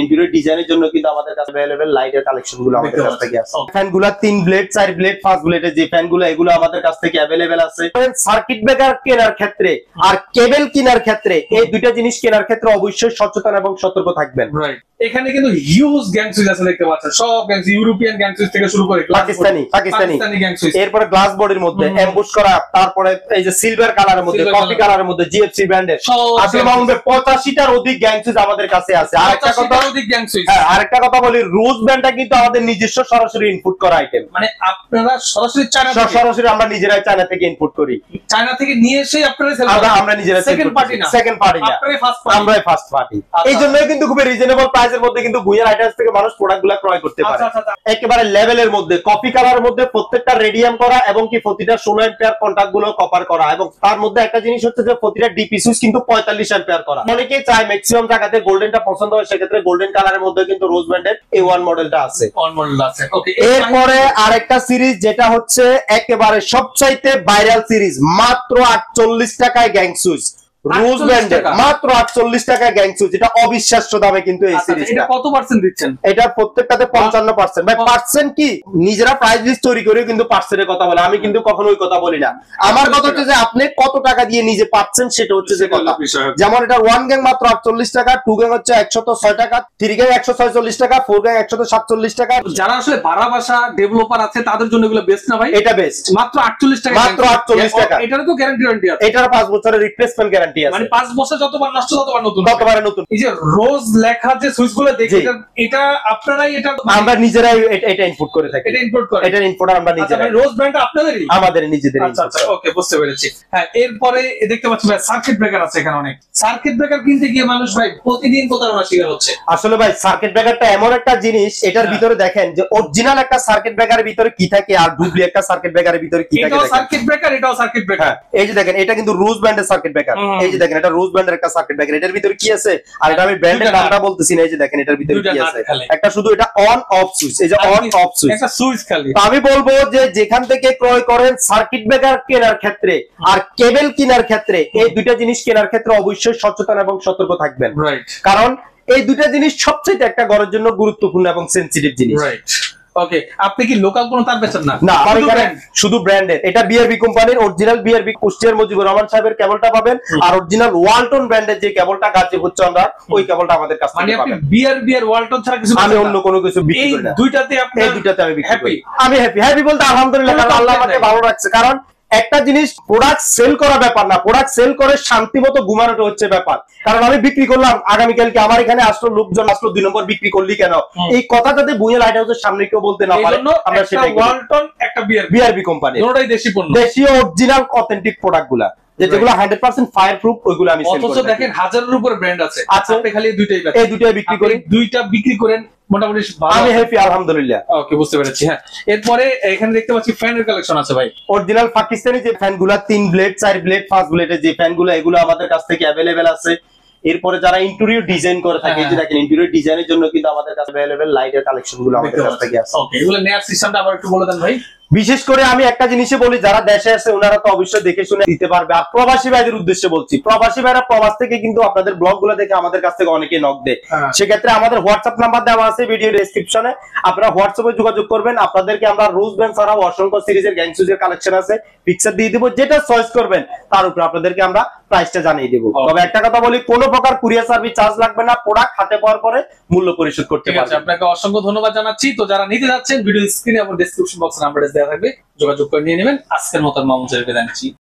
Interior ডিজাইনের জন্য কিন্তু আমাদের কাছে अवेलेबल লাইটের কালেকশন গুলো আমাদের কাছ থেকে আছে। ফ্যানগুলো 3 ব্লেড 4 ব্লেড 5 ব্লেডের যে ফ্যানগুলো এগুলো আমাদের কাছ থেকে अवेलेबल আছে। সার্কিট ব্রেকার কেনার ক্ষেত্রে আর কেবল কেনার ক্ষেত্রে এই দুইটা জিনিস কেনার ক্ষেত্রে অবশ্যই সচেতন এবং সতর্ক থাকবেন। রাইট। এখানে কিন্তু হিউজ গ্যাং সুইচ আছে দেখতে পাচ্ছেন, সব গ্যাং ইউরোপিয়ান গ্যাং সুইচ থেকে শুরু করে পাকিস্তানি গ্যাং সুইচ, এরপর গ্লাস বডির মধ্যে এমবুশ করা, তারপরে এই যে সিলভার কালারের মধ্যে কফি কালারের মধ্যে জিএফসি ব্র্যান্ডের আসলে 85টার অধিক গ্যাং সুইচ আমাদের কাছে আছে। আরেকটা কথা অধিক গ্যাং সুইচ, আরেকটা কথা বলি, রোজ ব্র্যান্ডটা কিন্তু আমাদের নিজস্ব সরাসরি ইনপুট করা আইটেম, মানে আপনারা সরাসরি চায়না থেকে, সরাসরি আমরা নিজেরাই চায়না থেকে ইনপুট করি, চায়না থেকে নিয়ে এসে আপনারা সেল করেন, আমরা নিজেরা সেকেন্ড পার্টি না, সেকেন্ড পার্টি না, আমরাই ফার্স্ট পার্টি। এই জন্যই কিন্তু খুব রিজনেবল প্রাইসের মধ্যে কিন্তু ভুঁইয়ার আইটেমস থেকে মানুষ প্রোডাক্টগুলো ক্রয় করতে পারে। একেবারে লেভেলের মধ্যে কফি কালারের মধ্যে প্রত্যেকটা রেডিয়াম করা এবং কি প্রতিটা 16 অ্যাম্পিয়ার কন্টাক্ট গুলো কপার করা, এবং তার মধ্যে একটা জিনিস হচ্ছে যে প্রতিটা ডিপি সুইচ কিন্তু 45 অ্যাম্পিয়ার করা। অনেকেই চায় ম্যাক্সিমাম জায়গাতে গোল্ডেনটা পছন্দ হয়, সেক্ষেত্রে গোল্ডেন কালারের মধ্যে কিন্তু রোজ ব্র্যান্ডের A1 মডেলটা আছে, অন মডেল আছে। ওকে, এরপরে আরেকটা সিরিজ যেটা হচ্ছে একেবারে সবচাইতে ভাইরাল সিরিজ, মাত্র 48 টাকায় গ্যাং সুইচ রোজ ব্র্যান্ডের, মাত্র 48 টাকায় গ্যাং সুইচ, এটা অবিশ্বাস্য দামে কিন্তু এই সিরিজটা। এটা কত পার্সেন্ট দিচ্ছেন? এটা প্রত্যেকটাতে 55%। ভাই পার্সেন্ট কি, নিজেরা প্রাইস লিস্ট তৈরি করে কিন্তু পার্সেন্টের কথা বলে, আমি কিন্তু কখনো ওই কথা বলি না। আমার কথা হচ্ছে যে আপনি কত টাকা দিয়ে নিজে পাচ্ছেন সেটা হচ্ছে যে কথা। যেমন এটা 1 গ্যাং মাত্র 48 টাকা, 2 গ্যাং হচ্ছে 106 টাকা, 3 গ্যাং 146 টাকা, 4 গ্যাং 147 টাকা। যারা আসলে ভাড়া বাসা ডেভেলপার আছে তাদের জন্য এগুলো বেস্ট না ভাই? এটা বেস্ট, মাত্র 48 টাকা, মাত্র 48 টাকা। এটারও তো গ্যারান্টি আছে, এটার 5 বছরের রিপ্লেসমেন্ট গ্যারান্টি আছে, মানে 5 বছর যতবার নষ্ট ততবার নতুন, ততবার নতুন। এই যে রোজ লেখা যে সুইচগুলো দেখি, এটা আপনারাই, এটা আমরা নিজেরাই এটা ইনপুট করে থাকি, এটা ইনপুট করে, এটা ইনপুট আমরা নিজেরাই। মানে রোজ ব্র্যান্ডটা আপনাদেরই, আমাদের নিজেদের। আচ্ছা আচ্ছা, ওকে, বুঝতে পেরেছি। হ্যাঁ, এরপরে দেখতে পাচ্ছি ভাই সার্কিট ব্রেকার আছে এখানে অনেক। সার্কিট ব্রেকার কিনতে গিয়ে মানুষ ভাই প্রতিদিন প্রতারণার শিকার হচ্ছে। আসলে ভাই সার্কিট ব্রেকারটা এমন একটা জিনিস, এটার ভিতরে দেখেন যে অরিজিনাল একটা সার্কিট ব্রেকারের ভিতরে কি থাকে আর ডুপ্লি একটা সার্কিট ব্রেকারের ভিতরে কি থাকে। এটাও সার্কিট ব্রেকার, এটাও সার্কিট ব্রেকার। এই যে দেখেন, এটা কিন্তু রোজ ব্র্যান্ডের সার্কিট ব্রেকার। এই যে দেখেন, এটা রোজ ব্র্যান্ডের একটা সার্কিট ব্রেকার। এটার ভিতরে কি আছে, আর এটা আমি ব্র্যান্ডের নামটা বলতেছি না। এই যে দেখেন, এটার ভিতরে কি আছে, একটা শুধু এটা অন অফ সুইচ। এই যে অন অফ সুইচ, একটা সুইচ খালি। আমি বলবো যে যেখান থেকে ক্রয় করেন সার্কিট ব্রেকার কেনার ক্ষেত্রে আর কেবল কেনার ক্ষেত্রে, এই দুইটা জিনিস কেনার ক্ষেত্রে অবশ্যই সচেতন এবং সতর্ক থাকবেন। কারণ এই দুইটা জিনিস সবচেয়ে একটা ঘরের জন্য গুরুত্বপূর্ণ এবং সেনসিটিভ জিনিস। ওকে, আপনি কি লোকাল কোনো তার বেচেন না? না, আমার এখানে শুধু ব্র্যান্ডের। এটা বিআরবি কোম্পানির অরিজিনাল বিআরবি কুষ্টিয়ার মুজিবুর রহমান সাহেবের কেবলটা পাবেন, আর অরিজিনাল ওয়ালটন ব্র্যান্ডের যে কেবলটা গাজীপুর চন্দ্রা, ওই কেবলটা আমাদের কাছে পাবেন। মানে আপনি বিআরবি আর ওয়ালটন ছাড়া কিছু, আমি অন্য কোনো কিছু বিক্রি করি না। এই দুইটাতে আপনি, এই দুইটাতে আমি বিক্রি করি। আমি হ্যাপি বলতে আলহামদুলিল্লাহ, কারণ আল্লাহ আমাকে ভালো রাখছে। কারণ একটা জিনিস প্রোডাক্ট সেল করা ব্যাপার না, প্রোডাক্ট সেল করে শান্তি মতো ঘুমানোটা হচ্ছে ব্যাপার। কারণ আমি বিক্রি করলাম, আগামীকালকে আমার এখানে আসলো লোকজন, আসলো 2 নম্বর বিক্রি করলি কেন, এই কথা যাতে ভুঁইয়া লাইট হাউসের সামনে কেউ বলতে না পারে, আমরা সেটাই ওয়ালটন একটা বিআরবি কোম্পানি, দুটোই দেশি পণ্য, দেশীয় অরিজিনাল অথেন্টিক প্রোডাক্ট গুলা, যেগুলো 100% ফায়ার প্রুফ, ওইগুলো আমি সেল করি। অথচ দেখেন হাজারের উপরে ব্র্যান্ড আছে, আপনি খালি এই দুইটাই বিক্রি করেন, দুইটা বিক্রি করেন মোটামুটি আমি হ্যাপি আলহামদুলিল্লাহ। ওকে, বুঝতে পেরেছি। হ্যাঁ, এরপরে এখানে দেখতে পাচ্ছি ফ্যানের কালেকশন আছে ভাই। অরিজিনাল পাকিস্তানি যে ফ্যানগুলো 3 ব্লেড 4 ব্লেড 5 ব্লেডের যে ফ্যানগুলো, এগুলো আমাদের কাছ থেকে अवेलेबल আছে। এরপরে যারা ইন্টেরিয়র ডিজাইন করে থাকে, যে দেখেন ইন্টেরিয়র ডিজাইনের জন্য কিন্তু আমাদের কাছে अवेलेबल লাইটের কালেকশন গুলো আমাদের কাছ থেকে আছে। ওকে, এগুলো নেয়ার সিস্টেমটা আবার একটু বলে দেন ভাই। বিশেষ করে আমি একটা জিনিসই বলি, যারা দেশে আছে ওনারা তো অবশ্যই দেখে শুনে দিতে পারবে। আর প্রবাসী ভাইদের উদ্দেশ্যে বলছি, প্রবাসী ভাইরা প্রবাস থেকে কিন্তু আপনাদের ব্লগ গুলো দেখে আমাদের কাছ থেকে অনেকে নক দেয়। সেক্ষেত্রে আমাদের হোয়াটসঅ্যাপ নাম্বার দেওয়া আছে ভিডিও ডেসক্রিপশনে, আপনারা হোয়াটসঅ্যাপে যোগাযোগ করবেন। আপনাদেরকে আমরা রোজ ব্র্যান্ড ছাড়াও অসংখ্য সিরিজের গ্যাং সুইচের কালেকশন আছে, পিকচার দিয়ে দিব, যেটা চয়েস করবেন তার উপর আপনাদেরকে আমরা প্রাইসটা জানিয়ে দেব। তবে একটা কথা বলি, কোনো প্রকার কুরিয়ার সার্ভিস চার্জ লাগবে না, প্রোডাক্ট হাতে পাওয়ার পরে মূল্য পরিশোধ করতে পারবেন। আপনাকে অসংখ্য ধন্যবাদ জানাচ্ছি। তো যারা নিতে যাচ্ছেন, ভিডিও স্ক্রিনে এবং ডেসক্রিপশন বক্সে নাম্বার দেওয়া থাকবে, যোগাযোগ করে নিয়ে নেবেন। আজকের মতো মামুন বিদায় নিচ্ছি।